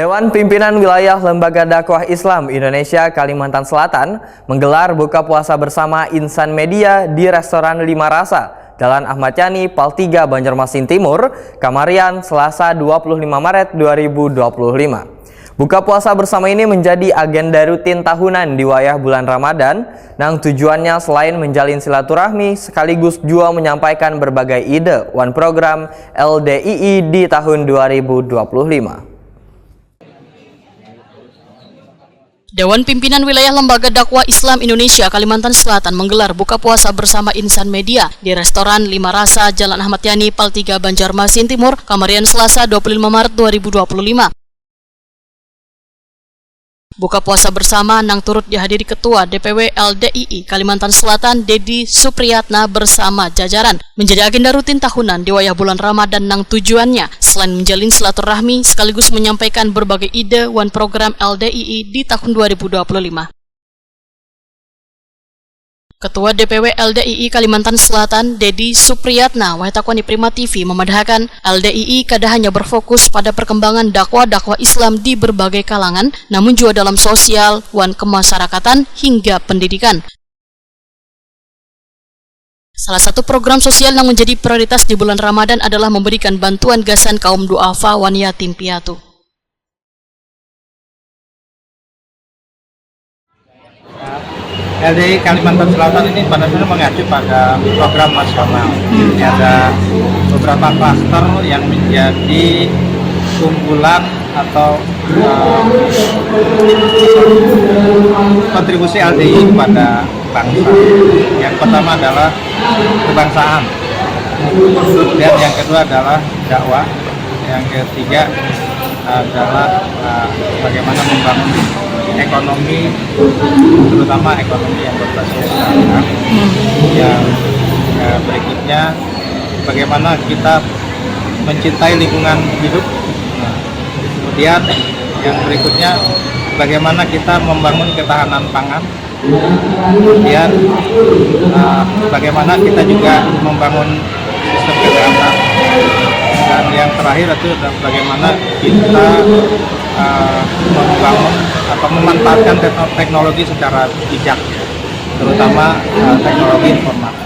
Dewan Pimpinan Wilayah Lembaga Dakwah Islam Indonesia Kalimantan Selatan menggelar buka puasa bersama Insan Media di restoran Lima Rasa, Jalan Ahmad Yani, Pal 3, Banjarmasin Timur, Kamarian, Selasa 25 Maret 2025. Buka puasa bersama ini menjadi agenda rutin tahunan di wayah bulan Ramadan, yang tujuannya selain menjalin silaturahmi sekaligus juga menyampaikan berbagai ide One Program LDII di tahun 2025. Dewan Pimpinan Wilayah Lembaga Dakwah Islam Indonesia Kalimantan Selatan menggelar buka puasa bersama Insan Media di restoran Lima Rasa, Jalan Ahmad Yani, Pal 3, Banjarmasin Timur, Kamarian, Selasa 25 Maret 2025. Buka puasa bersama nang turut dihadiri Ketua DPW LDII Kalimantan Selatan Dedi Supriyatna bersama jajaran, menjadi agenda rutin tahunan di wayah bulan Ramadan nang tujuannya selain menjalin silaturahmi sekaligus menyampaikan berbagai ide One Program LDII di tahun 2025. Ketua DPW LDII Kalimantan Selatan, Dedi Supriyatna, Wahitakwani Prima TV memadahkan LDII kada hanya berfokus pada perkembangan dakwah Islam di berbagai kalangan, namun juga dalam sosial, kemasyarakatan, hingga pendidikan. Salah satu program sosial yang menjadi prioritas di bulan Ramadan adalah memberikan bantuan gasan kaum duafa wan yatim piatu. LDII Kalimantan Selatan ini benar-benar mengacu pada program nasional. Jadi ada beberapa klaster yang menjadi unggulan atau kontribusi LDII kepada bangsa. Yang pertama adalah kebangsaan, dan yang kedua adalah dakwah, yang ketiga adalah bagaimana membangun ekonomi, terutama ekonomi yang berbasis syariah. Yang berikutnya, bagaimana kita mencintai lingkungan hidup. Kemudian yang berikutnya, bagaimana kita membangun ketahanan pangan. Kemudian bagaimana kita juga membangun sistem kesehatan. Dan yang terakhir itu adalah bagaimana kita membangun atau memanfaatkan teknologi secara bijak, terutama teknologi informasi.